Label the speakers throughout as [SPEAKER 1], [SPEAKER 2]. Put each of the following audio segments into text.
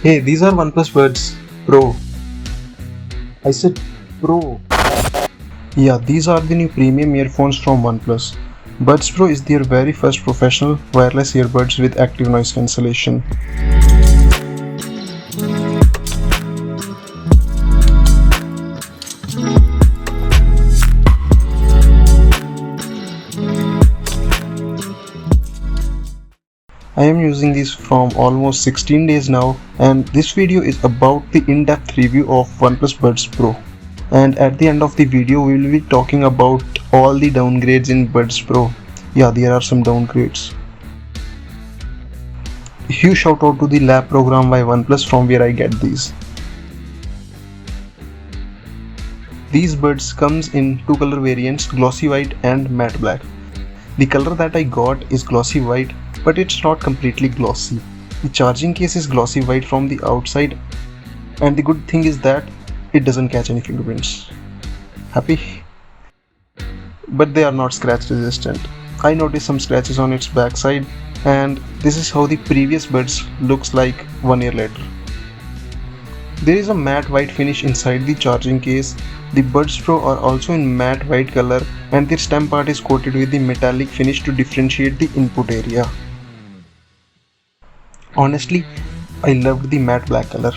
[SPEAKER 1] Hey, these are OnePlus Buds Pro. I said Pro. Yeah, these are the new premium earphones from OnePlus. Buds Pro is their very first professional wireless earbuds with active noise cancellation. I am using these from almost 16 days now, and this video is about the in-depth review of OnePlus Buds Pro. And at the end of the video we will be talking about all the downgrades in Buds Pro. Yeah, there are some downgrades. Huge shout out to the lab program by OnePlus from where I get these. These buds comes in two color variants, glossy white and matte black. The color that I got is glossy white, but it's not completely glossy. The charging case is glossy white from the outside, and the good thing is that it doesn't catch any fingerprints. Happy? But they are not scratch resistant. I noticed some scratches on its backside, and this is how the previous buds looks like 1 year later. There is a matte white finish inside the charging case. The Buds Pro are also in matte white color, and their stem part is coated with the metallic finish to differentiate the input area. Honestly, I loved the matte black color.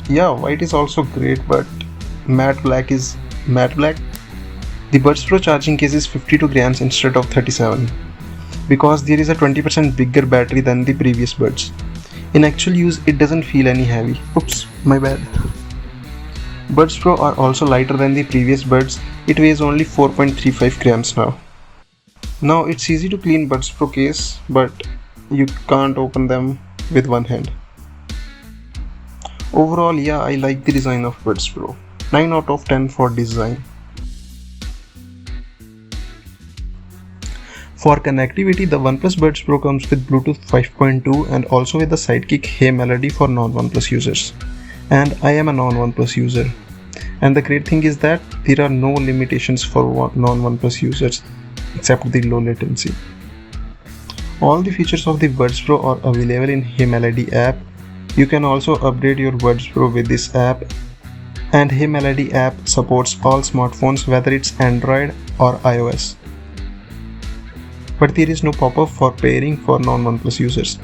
[SPEAKER 1] Yeah, white is also great, but matte black is matte black. The Buds Pro charging case is 52 grams instead of 37 because there is a 20% bigger battery than the previous buds. In actual use, it doesn't feel any heavy. Oops, my bad. Buds Pro are also lighter than the previous buds. It weighs only 4.35 grams now. Now it's easy to clean Buds Pro case, but you can't open them with one hand. Overall, yeah, I like the design of Buds Pro. 9 out of 10 for design. For connectivity, the OnePlus Buds Pro comes with Bluetooth 5.2 and also with the Sidekick Hey Melody for non-OnePlus users. And I am a non-OnePlus user. And the great thing is that there are no limitations for non-OnePlus users except the low latency. All the features of the Buds Pro are available in Hey Melody app. You can also update your Buds Pro with this app. And Hey Melody app supports all smartphones whether it's Android or iOS. But there is no pop-up for pairing for non-OnePlus users.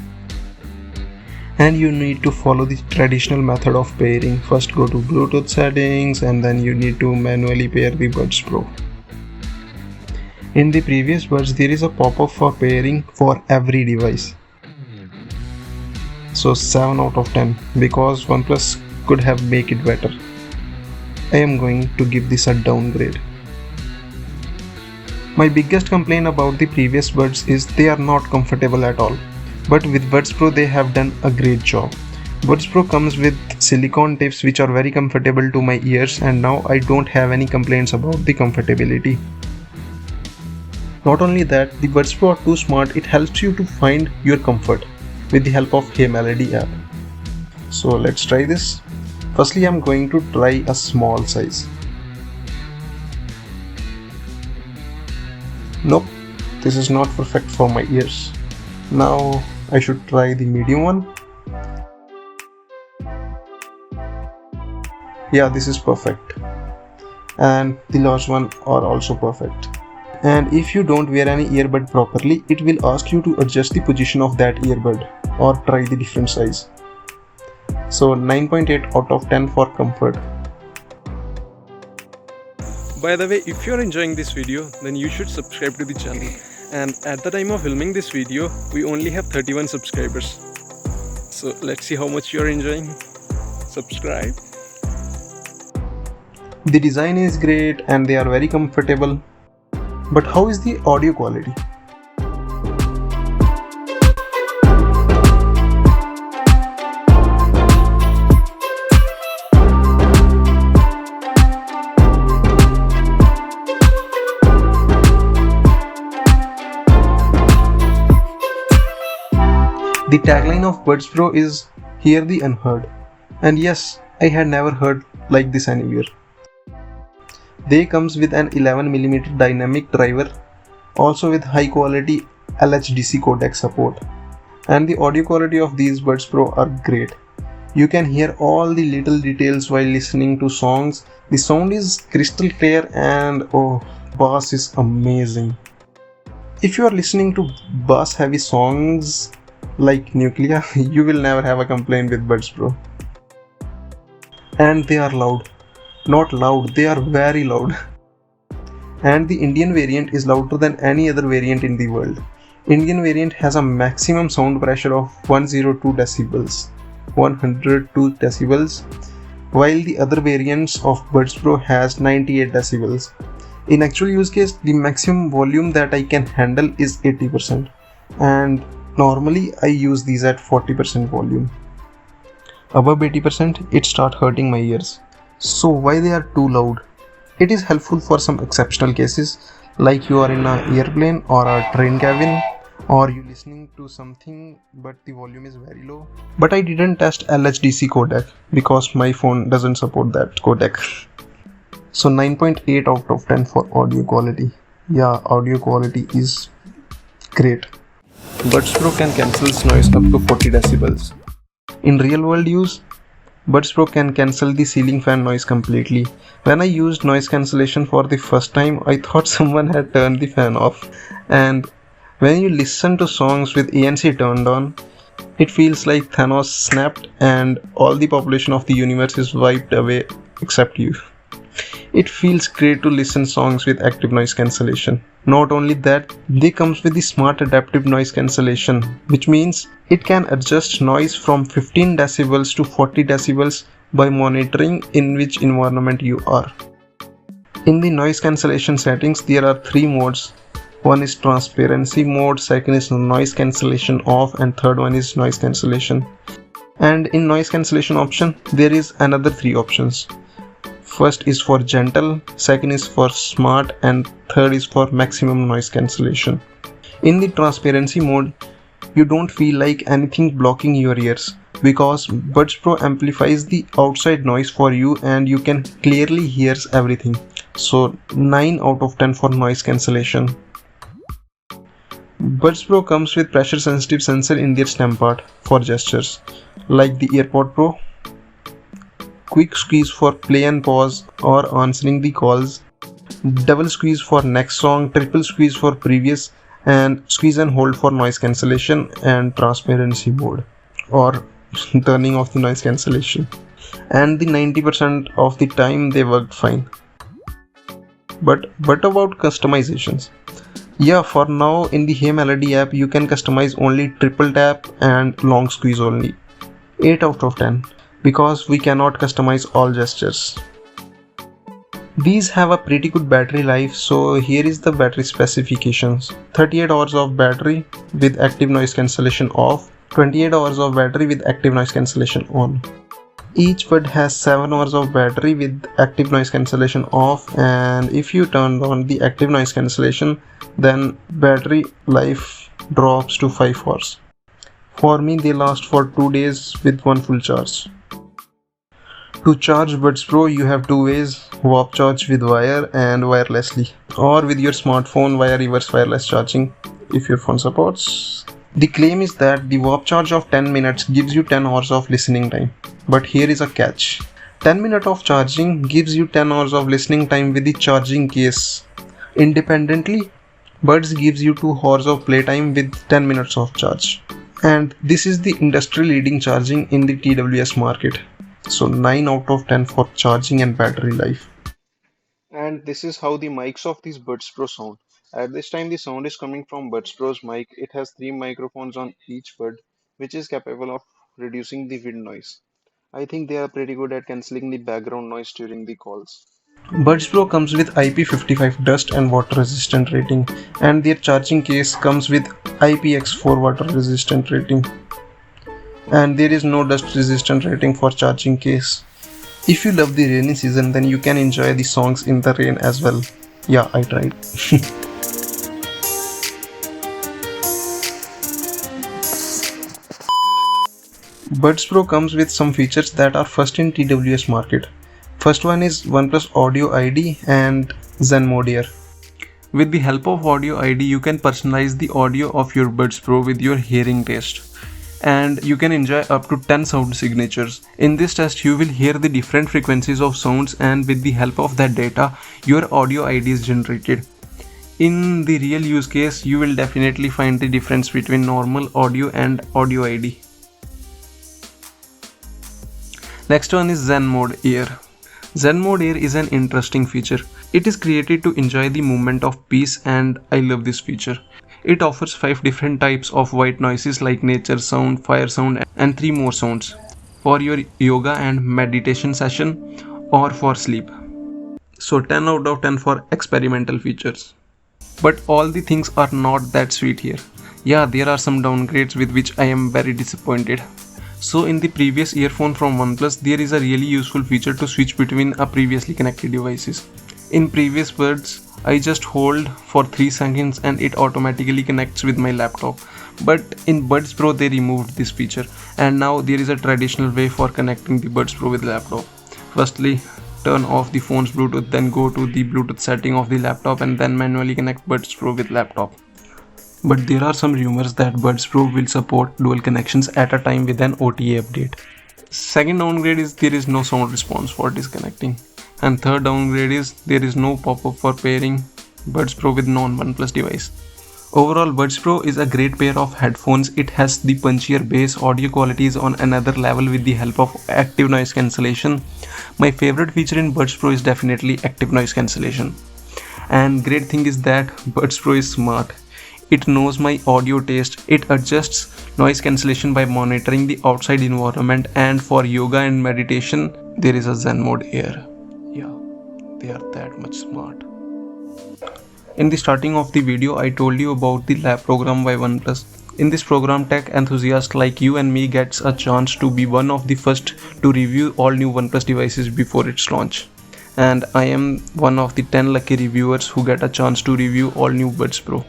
[SPEAKER 1] And you need to follow the traditional method of pairing. First go to Bluetooth settings and then you need to manually pair the Buds Pro. In the previous buds, there is a pop-up for pairing for every device. So 7 out of 10 because OnePlus could have made it better. I am going to give this a downgrade. My biggest complaint about the previous buds is they are not comfortable at all. But with Buds Pro they have done a great job. Buds Pro comes with silicone tips which are very comfortable to my ears, and now I don't have any complaints about the comfortability. Not only that, the Buds Pro are too smart, it helps you to find your comfort with the help of Hey Melody app. So let's try this. Firstly, I'm going to try a small size. Nope, this is not perfect for my ears. Now I should try the medium one. Yeah, this is perfect. And the large one are also perfect. And if you don't wear any earbud properly, it will ask you to adjust the position of that earbud or try the different size. So 9.8 out of 10 for comfort.
[SPEAKER 2] By the way, if you're enjoying this video, then you should subscribe to the channel. And at the time of filming this video, we only have 31 subscribers. So let's see how much you're enjoying. Subscribe.
[SPEAKER 1] The design is great and they are very comfortable. But how is the audio quality? The tagline of Buds Pro is "Hear the Unheard." And yes, I had never heard like this anywhere. They comes with an 11mm dynamic driver, also with high quality LHDC codec support. And the audio quality of these Buds Pro are great. You can hear all the little details while listening to songs. The sound is crystal clear and oh, bass is amazing. If you are listening to bass heavy songs like Nuclear, you will never have a complaint with Buds Pro. And they are loud. Not loud, they are very loud. And the Indian variant is louder than any other variant in the world. Indian variant has a maximum sound pressure of 102 decibels, 102 decibels, while the other variants of Buds Pro has 98 decibels. In actual use case, the maximum volume that I can handle is 80%, and normally I use these at 40% volume. Above 80%, it starts hurting my ears. So why they are too loud? It is helpful for some exceptional cases, like you are in an airplane or a train cabin, or you listening to something but the volume is very low. But I didn't test LHDC codec because my phone doesn't support that codec. So 9.8 out of 10 for audio quality. Yeah, audio quality is great. Buds Pro can cancel noise up to 40 decibels. In real world use, Buds Pro can cancel the ceiling fan noise completely. When I used noise cancellation for the first time, I thought someone had turned the fan off. And when you listen to songs with ANC turned on, it feels like Thanos snapped and all the population of the universe is wiped away except you. It feels great to listen songs with active noise cancellation. Not only that, they comes with the smart adaptive noise cancellation, which means it can adjust noise from 15 decibels to 40 decibels by monitoring in which environment you are. In the noise cancellation settings, there are 3 modes. One is transparency mode, second is noise cancellation off, and third one is noise cancellation. And in noise cancellation option, there is another 3 options. First is for gentle, second is for smart, and third is for maximum noise cancellation. In the transparency mode, you don't feel like anything blocking your ears because Buds Pro amplifies the outside noise for you and you can clearly hear everything. So 9 out of 10 for noise cancellation. Buds Pro comes with pressure sensitive sensor in their stem part for gestures, like the AirPod Pro. Quick squeeze for play and pause or answering the calls, double squeeze for next song, triple squeeze for previous, and squeeze and hold for noise cancellation and transparency mode or turning off the noise cancellation. And the 90% of the time they worked fine. But about customizations? Yeah, for now in the Hey Melody app you can customize only triple tap and long squeeze only. 8 out of 10. Because we cannot customize all gestures. These have a pretty good battery life, so here is the battery specifications. 38 hours of battery with active noise cancellation off, 28 hours of battery with active noise cancellation on. Each bud has 7 hours of battery with active noise cancellation off, and if you turn on the active noise cancellation, then battery life drops to 5 hours. For me, they last for 2 days with one full charge. To charge Buds Pro, you have 2 ways: warp charge with wire and wirelessly, or with your smartphone via reverse wireless charging if your phone supports. The claim is that the warp charge of 10 minutes gives you 10 hours of listening time. But here is a catch. 10 minutes of charging gives you 10 hours of listening time with the charging case. Independently, Buds gives you 2 hours of playtime with 10 minutes of charge. And this is the industry leading charging in the TWS market. So 9 out of 10 for charging and battery life. And this is how the mics of these Buds Pro sound. At this time the sound is coming from Buds Pro's mic. It has 3 microphones on each bud, which is capable of reducing the wind noise. I think they are pretty good at cancelling the background noise during the calls. Buds Pro comes with IP55 dust and water resistant rating, and their charging case comes with IPX4 water resistant rating. And there is no dust resistant rating for charging case. If you love the rainy season, then you can enjoy the songs in the rain as well. Yeah, I tried. Buds Pro comes with some features that are first in TWS market. First one is OnePlus Audio ID and Zen Mode Air. With the help of Audio ID, you can personalize the audio of your Buds Pro with your hearing taste.
[SPEAKER 2] and you can enjoy up to 10 sound signatures. In this test, you will hear the different frequencies of sounds, and with the help of that data, your audio ID is generated. In the real use case, you will definitely find the difference between normal audio and audio ID. Next one is Zen Mode Air. Zen Mode Air is an interesting feature. It is created to enjoy the moment of peace, and I love this feature. It offers 5 different types of white noises like nature sound, fire sound, and 3 more sounds for your yoga and meditation session or for sleep. So 10 out of 10 for experimental features. But all the things are not that sweet here. Yeah, there are some downgrades with which I am very disappointed. So in the previous earphone from OnePlus, there is a really useful feature to switch between a previously connected devices. In previous Buds, I just hold for 3 seconds and it automatically connects with my laptop. But in Buds Pro they removed this feature, and now there is a traditional way for connecting the Buds Pro with laptop. Firstly, turn off the phone's Bluetooth, then go to the Bluetooth setting of the laptop and then manually connect Buds Pro with laptop. But there are some rumors that Buds Pro will support dual connections at a time with an OTA update. Second downgrade is there is no sound response for disconnecting. And third downgrade is there is no pop-up for pairing Buds Pro with non-OnePlus device. Overall, Buds Pro is a great pair of headphones. It has the punchier bass, audio quality is on another level with the help of active noise cancellation. My favorite feature in Buds Pro is definitely active noise cancellation. And great thing is that Buds Pro is smart. It knows my audio taste. It adjusts noise cancellation by monitoring the outside environment, and for yoga and meditation, there is a Zen Mode Air. Yeah, they are that much smart. In the starting of the video, I told you about the lab program by OnePlus. In this program, tech enthusiasts like you and me gets a chance to be one of the first to review all new OnePlus devices before its launch. And I am one of the 10 lucky reviewers who get a chance to review all new Buds Pro.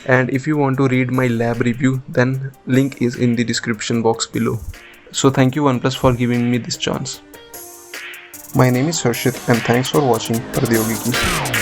[SPEAKER 2] And if you want to read my lab review, then link is in the description box below. So thank you OnePlus for giving me this chance.
[SPEAKER 1] My name is Harshit and thanks for watching Pradyogiki.